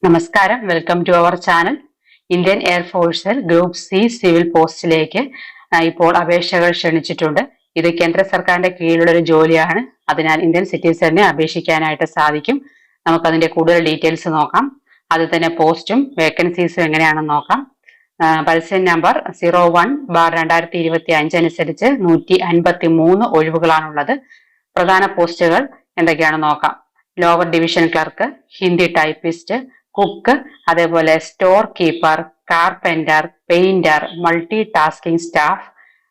നമസ്കാരം, welcome to our channel. Indian എയർഫോഴ്സിൽ group C civil പോസ്റ്റിലേക്ക് ഇപ്പോൾ അപേക്ഷകൾ ക്ഷണിച്ചിട്ടുണ്ട്. ഇത് കേന്ദ്ര സർക്കാരിന്റെ കീഴിലുള്ള ഒരു ജോലിയാണ്. അതിനാൽ ഇന്ത്യൻ സിറ്റിസണിനെ അപേക്ഷിക്കാനായിട്ട് സാധിക്കും. നമുക്കതിന്റെ കൂടുതൽ ഡീറ്റെയിൽസ് നോക്കാം. അത് തന്നെ പോസ്റ്റും വേക്കൻസീസും എങ്ങനെയാണെന്ന് നോക്കാം. പരസ്യം നമ്പർ 01/2025 അനുസരിച്ച് 153 ഒഴിവുകളാണുള്ളത്. പ്രധാന പോസ്റ്റുകൾ എന്തൊക്കെയാണെന്ന് നോക്കാം. Lower division clerk, Hindi typist, cook, അതേപോലെ store keeper, carpenter, painter, multi tasking staff,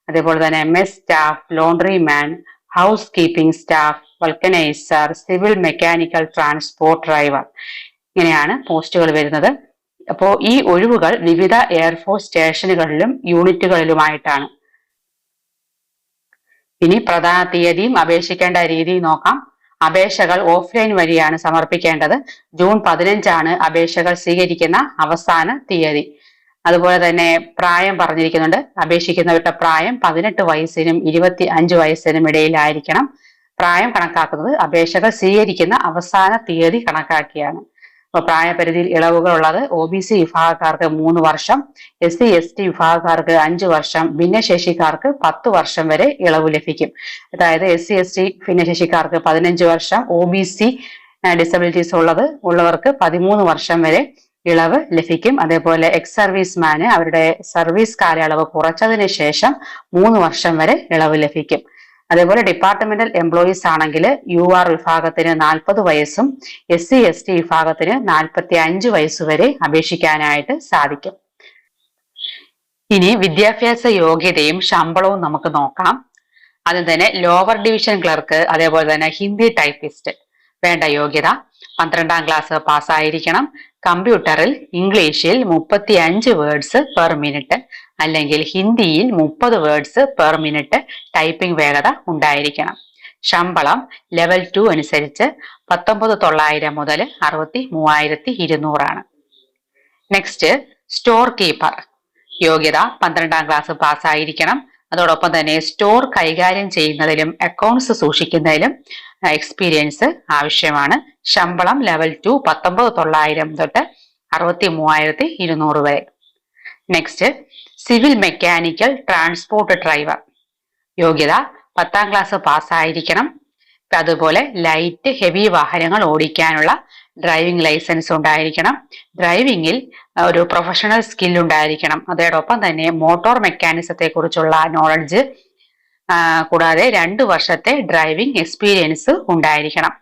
അതേപോലെ തന്നെ mess staff, laundry man, house keeping staff, vulcaniser, civil mechanical transport driver, ഇങ്ങനെയാണ് പോസ്റ്റുകൾ വരുന്നത്. അപ്പോൾ ഈ ഒഴിവുകൾ വിവിധ എയർഫോഴ്സ് സ്റ്റേഷനുകളിലും യൂണിറ്റുകളിലുമായിട്ടാണ്. ഇനി പ്രധാന തീയതിയും അപേക്ഷിക്കേണ്ട രീതിയും നോക്കാം. അപേക്ഷകൾ ഓഫ്ലൈൻ വഴിയാണ് സമർപ്പിക്കേണ്ടത്. ജൂൺ 15 അപേക്ഷകൾ സ്വീകരിക്കുന്ന അവസാന തീയതി. അതുപോലെ തന്നെ പ്രായം പറഞ്ഞിരിക്കുന്നുണ്ട്. അപേക്ഷിക്കുന്നവരുടെ പ്രായം 18 വയസ്സിനും 25 വയസ്സിനും ഇടയിലായിരിക്കണം. പ്രായം കണക്കാക്കുന്നത് അപേക്ഷകൾ സ്വീകരിക്കുന്ന അവസാന തീയതി കണക്കാക്കിയാണ്. അപ്പോൾ പ്രായപരിധിയിൽ ഇളവുകൾ ഉള്ളത് OBC വിഭാഗക്കാർക്ക് 3 വർഷം, SC ST വിഭാഗക്കാർക്ക് 5 വർഷം, ഭിന്നശേഷിക്കാർക്ക് 10 വർഷം വരെ ഇളവ് ലഭിക്കും. അതായത് SC ST ഭിന്നശേഷിക്കാർക്ക് 15 വർഷം, OBC ഡിസബിലിറ്റീസ് ഉള്ളവർക്ക് 13 വർഷം വരെ ഇളവ് ലഭിക്കും. അതേപോലെ എക്സ് സർവീസ്മാന് അവരുടെ സർവീസ് കാലയളവ് കുറച്ചതിന് ശേഷം 3 വർഷം വരെ ഇളവ് ലഭിക്കും. അതേപോലെ ഡിപ്പാർട്ട്മെന്റൽ എംപ്ലോയീസ് ആണെങ്കിൽ UR വിഭാഗത്തിന് 40 വയസ്സും SC ST വിഭാഗത്തിന് 45 വയസ്സുവരെ അപേക്ഷിക്കാനായിട്ട് സാധിക്കും. ഇനി വിദ്യാഭ്യാസ യോഗ്യതയും ശമ്പളവും നമുക്ക് നോക്കാം. അതിൽ തന്നെ ലോവർ ഡിവിഷൻ ക്ലർക്ക്, അതേപോലെ തന്നെ ഹിന്ദി ടൈപ്പിസ്റ്റ് വേണ്ട യോഗ്യത 12ാം ക്ലാസ് പാസ്സായിരിക്കണം. കമ്പ്യൂട്ടറിൽ ഇംഗ്ലീഷിൽ 35 വേർഡ്സ് പെർ മിനിറ്റ് അല്ലെങ്കിൽ ഹിന്ദിയിൽ 30 വേർഡ്സ് പെർ മിനിറ്റ് ടൈപ്പിംഗ് വേഗത ഉണ്ടായിരിക്കണം. ശമ്പളം ലെവൽ 2 അനുസരിച്ച് 19,900 മുതൽ 63,200 ആണ്. നെക്സ്റ്റ് സ്റ്റോർ കീപ്പർ യോഗ്യത 12ാം ക്ലാസ് പാസ്സായിരിക്കണം. അതോടൊപ്പം തന്നെ സ്റ്റോർ കൈകാര്യം ചെയ്യുന്നതിലും അക്കൗണ്ട്സ് സൂക്ഷിക്കുന്നതിലും എക്സ്പീരിയൻസ് ആവശ്യമാണ്. ശമ്പളം ലെവൽ 2 19,900 തൊട്ട് 63,200 വരെ. Next civil mechanical transport driver യോഗ്യത 10ാം ക്ലാസ് പാസ്സായിരിക്കണം. അതുപോലെ ലൈറ്റ് ഹെവി വാഹനങ്ങൾ ഓടിക്കാനുള്ള ഡ്രൈവിംഗ് ലൈസൻസ് ഉണ്ടായിരിക്കണം. ഡ്രൈവിംഗിൽ ഒരു പ്രൊഫഷണൽ സ്കിൽ ഉണ്ടായിരിക്കണം. അതോടൊപ്പം തന്നെ മോട്ടോർ മെക്കാനിസത്തെ കുറിച്ചുള്ള നോളജ് കൂടാതെ 2 വർഷത്തെ ഡ്രൈവിംഗ് എക്സ്പീരിയൻസ് ഉണ്ടായിരിക്കണം.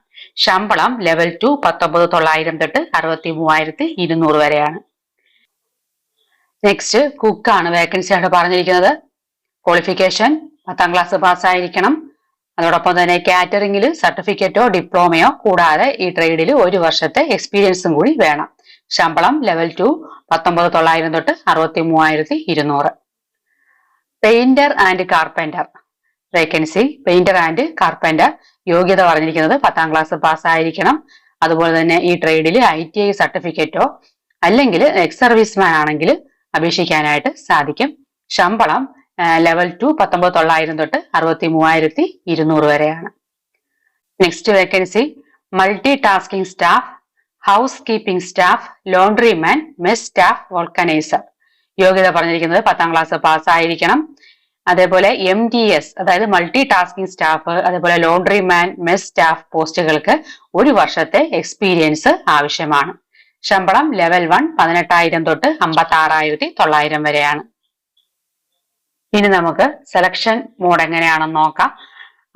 ശമ്പളം ലെവൽ 2 19,900 തൊട്ട് 63,200 വരെയാണ്. നെക്സ്റ്റ് കുക്കാണ് വേക്കൻസി ആയിട്ട് പറഞ്ഞിരിക്കുന്നത്. ക്വാളിഫിക്കേഷൻ 10ാം ക്ലാസ് പാസ്സായിരിക്കണം. അതോടൊപ്പം തന്നെ കാറ്ററിംഗിൽ സർട്ടിഫിക്കറ്റോ ഡിപ്ലോമയോ കൂടാതെ ഈ ട്രേഡിൽ 1 വർഷത്തെ എക്സ്പീരിയൻസും കൂടി വേണം. ശമ്പളം ലെവൽ 2 19,900 തൊട്ട് 63,200. Painter and carpenter vacancy painter and carpenter യോഗ്യത പറഞ്ഞിരിക്കുന്നത് 10ാം ക്ലാസ് പാസ്സായിരിക്കണം. അതുപോലെ തന്നെ ഈ ട്രേഡിൽ ITI സർട്ടിഫിക്കറ്റോ അല്ലെങ്കിൽ എക്സ് സർവീസ്മാൻ ആണെങ്കിൽ അപേക്ഷിക്കാനായിട്ട് സാധിക്കും. ശമ്പളം ലെവൽ 2 19,900 തൊട്ട് 63,200 വരെയാണ്. Next vacancy multi tasking staff, house keeping staff, laundry man, mess staff, vulcaniser യോഗ്യത പറഞ്ഞിരിക്കുന്നത് 10ാം ക്ലാസ് പാസ്സായിരിക്കണം. അതേപോലെ MTS അതായത് മൾട്ടി ടാസ്കിംഗ് സ്റ്റാഫ്, അതേപോലെ ലോണ്ടറി മാൻ, മെസ് സ്റ്റാഫ് പോസ്റ്റുകൾക്ക് 1 വർഷത്തെ എക്സ്പീരിയൻസ് ആവശ്യമാണ്. ശമ്പളം ലെവൽ 1 18,000 തൊട്ട് 56,900 വരെയാണ്. ഇനി നമുക്ക് സെലക്ഷൻ മോഡ് എങ്ങനെയാണെന്ന് നോക്കാം.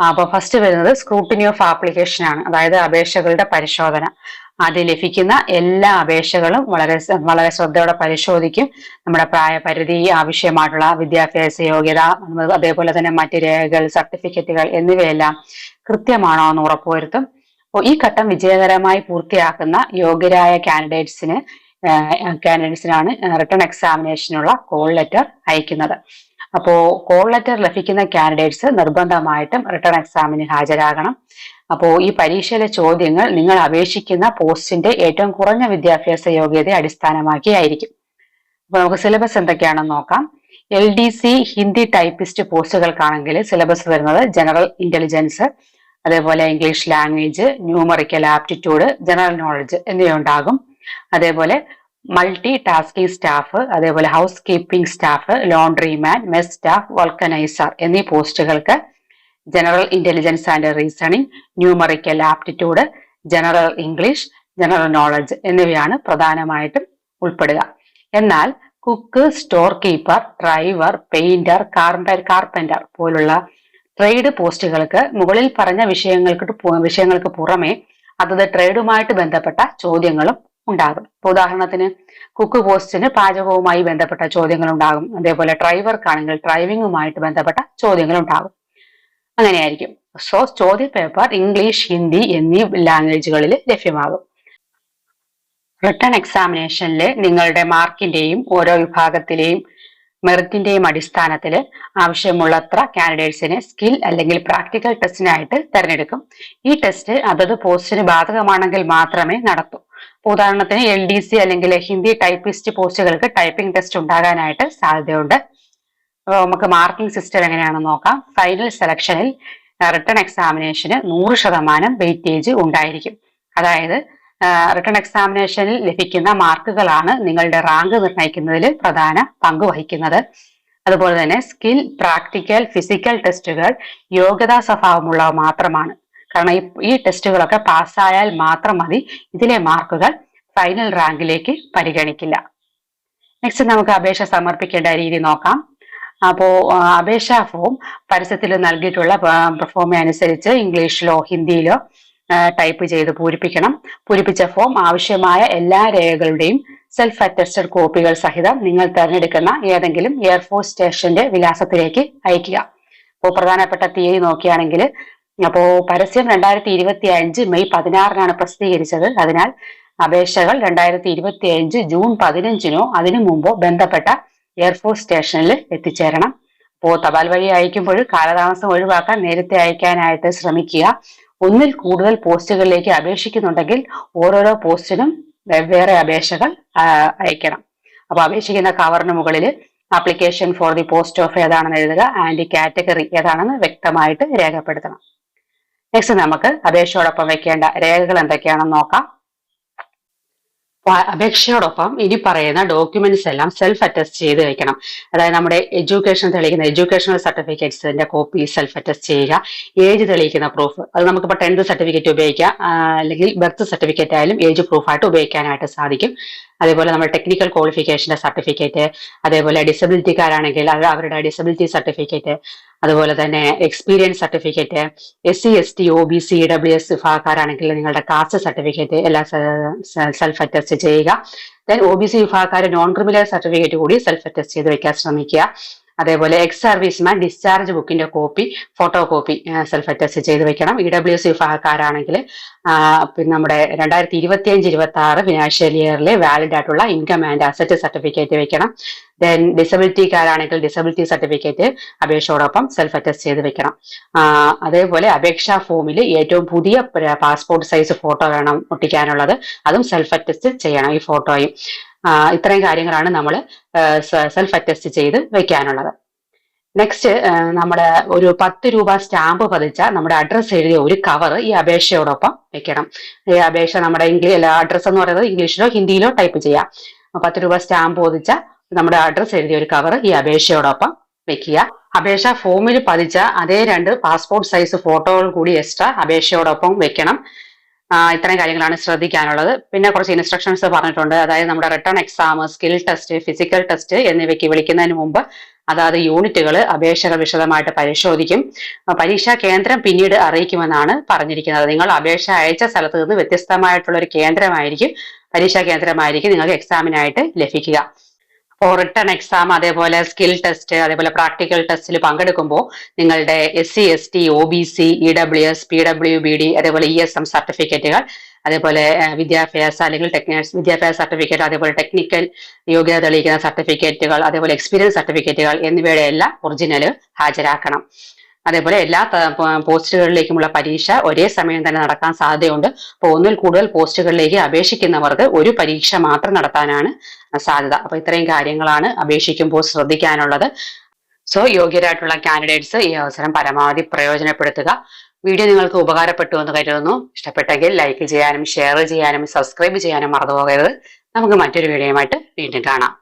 അപ്പോൾ ഫസ്റ്റ് വരുന്നത് സ്ക്രൂട്ടിനി ഓഫ് ആപ്ലിക്കേഷൻ ആണ്. അതായത് അപേക്ഷകളുടെ പരിശോധന. ആദ്യം ലഭിക്കുന്ന എല്ലാ അപേക്ഷകളും വളരെ ശ്രദ്ധയോടെ പരിശോധിക്കും. നമ്മുടെ പ്രായപരിധി, ആവശ്യമായിട്ടുള്ള വിദ്യാഭ്യാസ യോഗ്യത, അതേപോലെ തന്നെ മറ്റ് രേഖകൾ, സർട്ടിഫിക്കറ്റുകൾ എന്നിവയെല്ലാം കൃത്യമാണോ എന്ന് ഉറപ്പുവരുത്തും. അപ്പോൾ ഈ ഘട്ടം വിജയകരമായി പൂർത്തിയാക്കുന്ന യോഗ്യരായ കാൻഡിഡേറ്റ്സിനാണ് റിട്ടൺ എക്സാമിനേഷനുള്ള കോൾ ലെറ്റർ അയക്കുന്നത്. അപ്പോൾ കോൾ ലെറ്റർ ലഭിക്കുന്ന കാൻഡിഡേറ്റ്സ് നിർബന്ധമായിട്ടും റിട്ടൺ എക്സാമിന് ഹാജരാകണം. അപ്പോൾ ഈ പരീക്ഷയിലെ ചോദ്യങ്ങൾ നിങ്ങൾ അപേക്ഷിക്കുന്ന പോസ്റ്റിന്റെ ഏറ്റവും കുറഞ്ഞ വിദ്യാഭ്യാസ യോഗ്യതയെ അടിസ്ഥാനമാക്കിയായിരിക്കും. അപ്പോൾ നമുക്ക് സിലബസ് എന്തൊക്കെയാണെന്ന് നോക്കാം. LDC ഹിന്ദി ടൈപ്പിസ്റ്റ് പോസ്റ്റുകൾക്കാണെങ്കിൽ സിലബസ് വരുന്നത് ജനറൽ ഇന്റലിജൻസ്, അതേപോലെ English language, numerical aptitude, general knowledge എന്നിവ ഉണ്ടാകും. അതേപോലെ മൾട്ടി ടാസ്കിംഗ് സ്റ്റാഫ്, അതേപോലെ house keeping staff, laundryman, mess staff, vulcaniser എന്നീ പോസ്റ്റുകൾക്ക് general intelligence and reasoning, numerical aptitude, general English, general knowledge എന്നിവയാണ് പ്രധാനമായിട്ടും ഉൾപ്പെടുക. എന്നാൽ cook, store keeper, driver, painter, carpenter പോലുള്ള ട്രേഡ് പോസ്റ്റുകൾക്ക് മുകളിൽ പറഞ്ഞ വിഷയങ്ങൾക്ക് പുറമെ അതത് ട്രേഡുമായിട്ട് ബന്ധപ്പെട്ട ചോദ്യങ്ങളും ഉണ്ടാകും. ഉദാഹരണത്തിന് കുക്ക് പോസ്റ്റിന് പാചകവുമായി ബന്ധപ്പെട്ട ചോദ്യങ്ങൾ ഉണ്ടാകും. അതേപോലെ ഡ്രൈവർക്കാണെങ്കിൽ ഡ്രൈവിംഗുമായിട്ട് ബന്ധപ്പെട്ട ചോദ്യങ്ങൾ ഉണ്ടാകും. അങ്ങനെയായിരിക്കും. സോ ചോദ്യ പേപ്പർ ഇംഗ്ലീഷ്, ഹിന്ദി എന്നീ ലാംഗ്വേജുകളിൽ ലഭ്യമാകും. റിട്ടൺ എക്സാമിനേഷനിൽ നിങ്ങളുടെ മാർക്കിന്റെയും ഓരോ വിഭാഗത്തിലെയും മെറിറ്റിന്റെയും അടിസ്ഥാനത്തിൽ ആവശ്യമുള്ളത്ര കാൻഡിഡേറ്റ്സിനെ സ്കിൽ അല്ലെങ്കിൽ പ്രാക്ടിക്കൽ ടെസ്റ്റിനായിട്ട് തിരഞ്ഞെടുക്കും. ഈ ടെസ്റ്റ് അതത് പോസ്റ്റിന് ബാധകമാണെങ്കിൽ മാത്രമേ നടത്തൂ. ഉദാഹരണത്തിന് LDC അല്ലെങ്കിൽ ഹിന്ദി ടൈപ്പിസ്റ്റ് പോസ്റ്റുകൾക്ക് ടൈപ്പിംഗ് ടെസ്റ്റ് ഉണ്ടാകാനായിട്ട് സാധ്യതയുണ്ട്. നമുക്ക് മാർക്കിംഗ് സിസ്റ്റം എങ്ങനെയാണെന്ന് നോക്കാം. ഫൈനൽ സെലക്ഷനിൽ റിട്ടൺ എക്സാമിനേഷന് 100% വെയിറ്റേജ് ഉണ്ടായിരിക്കും. അതായത് റിട്ടൺ എക്സാമിനേഷനിൽ ലഭിക്കുന്ന മാർക്കുകളാണ് നിങ്ങളുടെ റാങ്ക് നിർണ്ണയിക്കുന്നതിൽ പ്രധാന പങ്ക് വഹിക്കുന്നത്. അതുപോലെ തന്നെ സ്കിൽ, പ്രാക്ടിക്കൽ, ഫിസിക്കൽ ടെസ്റ്റുകൾ യോഗ്യതാ സ്വഭാവമുള്ളവ മാത്രമാണ്. കാരണം ഈ ടെസ്റ്റുകളൊക്കെ പാസ്സായാൽ മാത്രം മതി. ഇതിലെ മാർക്കുകൾ ഫൈനൽ റാങ്കിലേക്ക് പരിഗണിക്കില്ല. നെക്സ്റ്റ് നമുക്ക് അപേക്ഷ സമർപ്പിക്കേണ്ട രീതി നോക്കാം. അപ്പോ അപേക്ഷാ ഫോം പരസ്യത്തിൽ നൽകിയിട്ടുള്ള ഫോം അനുസരിച്ച് ഇംഗ്ലീഷിലോ ഹിന്ദിയിലോ ടൈപ്പ് ചെയ്ത് പൂരിപ്പിക്കണം. പൂരിപ്പിച്ച ഫോം ആവശ്യമായ എല്ലാ രേഖകളുടെയും സെൽഫ് അറ്റസ്റ്റഡ് കോപ്പികൾ സഹിതം നിങ്ങൾ തിരഞ്ഞെടുക്കുന്ന ഏതെങ്കിലും എയർഫോഴ്സ് സ്റ്റേഷന്റെ വിലാസത്തിലേക്ക് അയക്കുക. അപ്പോൾ പ്രധാനപ്പെട്ട തീയതി നോക്കുകയാണെങ്കിൽ പരസ്യം 2025 മെയ് 16 പ്രസിദ്ധീകരിച്ചത്. അതിനാൽ അപേക്ഷകൾ 2025 ജൂൺ 15 അതിനു മുമ്പോ ബന്ധപ്പെട്ട എയർഫോഴ്സ് സ്റ്റേഷനിൽ എത്തിച്ചേരണം. തപാൽ വഴി അയക്കുമ്പോൾ കാലതാമസം ഒഴിവാക്കാൻ നേരത്തെ അയക്കാനായിട്ട് ശ്രമിക്കുക. ഒന്നിൽ കൂടുതൽ പോസ്റ്റുകളിലേക്ക് അപേക്ഷിക്കുന്നുണ്ടെങ്കിൽ ഓരോരോ പോസ്റ്റിനും വെവ്വേറെ അപേക്ഷകൾ അയക്കണം. അപേക്ഷിക്കുന്ന കവറിന് മുകളിൽ application for the post of ഏതാണെന്ന് എഴുതുക. ആൻഡ് കാറ്റഗറി ഏതാണെന്ന് വ്യക്തമായിട്ട് രേഖപ്പെടുത്തണം. നെക്സ്റ്റ് നമുക്ക് അപേക്ഷയോടൊപ്പം വെക്കേണ്ട രേഖകൾ എന്തൊക്കെയാണെന്ന് നോക്കാം. അപേക്ഷയോടൊപ്പം ഇനി പറയുന്ന ഡോക്യുമെന്റ്സ് എല്ലാം സെൽഫ് അറ്റസ്റ്റ് ചെയ്ത് വെക്കണം. അതായത് നമ്മുടെ എഡ്യൂക്കേഷൻ തെളിയിക്കുന്ന എഡ്യൂക്കേഷണൽ സർട്ടിഫിക്കറ്റ്സിന്റെ കോപ്പി സെൽഫ് അറ്റസ്റ്റ് ചെയ്യുക. ഏജ് തെളിയിക്കുന്ന പ്രൂഫ്, അത് നമുക്കിപ്പോൾ 10th സർട്ടിഫിക്കറ്റ് ഉപയോഗിക്കാം, അല്ലെങ്കിൽ ബർത്ത് സർട്ടിഫിക്കറ്റ് ആയാലും ഏജ് പ്രൂഫായിട്ട് ഉപയോഗിക്കാനായിട്ട് സാധിക്കും. അതേപോലെ നമ്മുടെ ടെക്നിക്കൽ ക്വാളിഫിക്കേഷന്റെ സർട്ടിഫിക്കറ്റ്, അതേപോലെ ഡിസബിലിറ്റിക്കാരാണെങ്കിൽ അവരുടെ ഡിസബിലിറ്റി സർട്ടിഫിക്കറ്റ്, അതുപോലെ തന്നെ experience certificate, SC ST OBC EWS വിഭാഗക്കാരാണെങ്കിൽ നിങ്ങളുടെ കാസ്റ്റ് സർട്ടിഫിക്കറ്റ് എല്ലാം സെൽഫ് അറ്റസ്റ്റ് ചെയ്യുക. ദെൻ OBC വിഭാഗക്കാർ നോൺ ക്രിമിനൽ സർട്ടിഫിക്കറ്റ് കൂടി സെൽഫ് അറ്റസ്റ്റ് ചെയ്ത് വെക്കാൻ ശ്രമിക്കുക. അതേപോലെ എക്സ് സർവീസ്മാൻ ഡിസ്ചാർജ് ബുക്കിന്റെ copy, photo copy self attest ചെയ്ത് വെക്കണം. EWS വിഭാഗക്കാരാണെങ്കിൽ നമ്മുടെ 2025-26 ഫിനാൻഷ്യൽ ഇയറിലെ വാലിഡ് ആയിട്ടുള്ള ഇൻകം ആൻഡ് അസറ്റ് സർട്ടിഫിക്കറ്റ് വെക്കണം. ദെൻ ഡിസബിലിറ്റിക്കാരാണെങ്കിൽ ഡിസബിലിറ്റി സർട്ടിഫിക്കറ്റ് അപേക്ഷയോടൊപ്പം സെൽഫ് അറ്റസ്റ്റ് ചെയ്ത് വെക്കണം. അതേപോലെ അപേക്ഷാ ഫോമിൽ ഏറ്റവും പുതിയ പാസ്പോർട്ട് സൈസ് ഫോട്ടോ വേണം ഒട്ടിക്കാനുള്ളത്, അതും സെൽഫ് അറ്റസ്റ്റ് ചെയ്യണം, ഈ ഫോട്ടോയും. ഇത്രയും കാര്യങ്ങളാണ് നമ്മൾ സെൽഫ് അറ്റസ്റ്റ് ചെയ്ത് വെക്കാനുള്ളത്. നെക്സ്റ്റ് നമ്മുടെ ഒരു 10 രൂപ സ്റ്റാമ്പ് പതിച്ച നമ്മുടെ അഡ്രസ്സ് എഴുതിയ ഒരു കവർ ഈ അപേക്ഷയോടൊപ്പം വെക്കണം. ഈ അപേക്ഷ നമ്മുടെ അഡ്രസ്സ് എന്ന് പറയുന്നത് ഇംഗ്ലീഷിലോ ഹിന്ദിയിലോ ടൈപ്പ് ചെയ്യാം. 10 രൂപ സ്റ്റാമ്പ് പതിച്ച നമ്മുടെ അഡ്രസ്സ് എഴുതിയ ഒരു കവർ ഈ അപേക്ഷയോടൊപ്പം വെക്കുക. അപേക്ഷ ഫോമിൽ പതിച്ച അതേ 2 പാസ്പോർട്ട് സൈസ് ഫോട്ടോകൾ കൂടി എക്സ്ട്രാ അപേക്ഷയോടൊപ്പം വെക്കണം. ഇത്രയും കാര്യങ്ങളാണ് ശ്രദ്ധിക്കാനുള്ളത്. പിന്നെ കുറച്ച് ഇൻസ്ട്രക്ഷൻസ് പറഞ്ഞിട്ടുണ്ട്. അതായത് നമ്മുടെ written exam, skill test, physical test എന്നിവയ്ക്ക് വിളിക്കുന്നതിന് മുമ്പ് അതായത് യൂണിറ്റുകൾ അപേക്ഷകൾ വിശദമായിട്ട് പരിശോധിക്കും. പരീക്ഷാ കേന്ദ്രം പിന്നീട് അറിയിക്കുമെന്നാണ് പറഞ്ഞിരിക്കുന്നത്. നിങ്ങൾ അപേക്ഷ അയച്ച സ്ഥലത്ത് നിന്ന് വ്യത്യസ്തമായിട്ടുള്ള ഒരു കേന്ദ്രമായിരിക്കും, പരീക്ഷാ കേന്ദ്രമായിരിക്കും നിങ്ങൾക്ക് എക്സാമിനായിട്ട് ലഭിക്കുക. അപ്പോൾ റിട്ടൺ എക്സാം, അതേപോലെ സ്കിൽ ടെസ്റ്റ്, അതേപോലെ പ്രാക്ടിക്കൽ ടെസ്റ്റിൽ പങ്കെടുക്കുമ്പോൾ നിങ്ങളുടെ SC ST OBC EWS PWBD അതേപോലെ ESM സർട്ടിഫിക്കറ്റുകൾ, അതേപോലെ വിദ്യാഭ്യാസ അല്ലെങ്കിൽ വിദ്യാഭ്യാസ സർട്ടിഫിക്കറ്റ്, അതേപോലെ ടെക്നിക്കൽ യോഗ്യത തെളിയിക്കുന്ന സർട്ടിഫിക്കറ്റുകൾ, അതേപോലെ എക്സ്പീരിയൻസ് സർട്ടിഫിക്കറ്റുകൾ എന്നിവയുടെ എല്ലാം ഒറിജിനൽ ഹാജരാക്കണം. അതേപോലെ എല്ലാ പോസ്റ്റുകളിലേക്കുമുള്ള പരീക്ഷ ഒരേ സമയം തന്നെ നടക്കാൻ സാധ്യതയുണ്ട്. അപ്പോൾ ഒന്നിൽ കൂടുതൽ പോസ്റ്റുകളിലേക്ക് അപേക്ഷിക്കുന്നവർക്ക് ഒരു പരീക്ഷ മാത്രം നടത്താനാണ് സാധ്യത. അപ്പൊ ഇത്രയും കാര്യങ്ങളാണ് അപേക്ഷിക്കുമ്പോൾ ശ്രദ്ധിക്കാനുള്ളത്. സോ യോഗ്യരായിട്ടുള്ള കാൻഡിഡേറ്റ്സ് ഈ അവസരം പരമാവധി പ്രയോജനപ്പെടുത്തുക. വീഡിയോ നിങ്ങൾക്ക് ഉപകാരപ്പെട്ടു എന്ന് കരുതുന്നു. ഇഷ്ടപ്പെട്ടെങ്കിൽ ലൈക്ക് ചെയ്യാനും ഷെയർ ചെയ്യാനും സബ്സ്ക്രൈബ് ചെയ്യാനും മറന്നു പോകരുത്. നമുക്ക് മറ്റൊരു വീഡിയോയുമായിട്ട് വീണ്ടും കാണാം.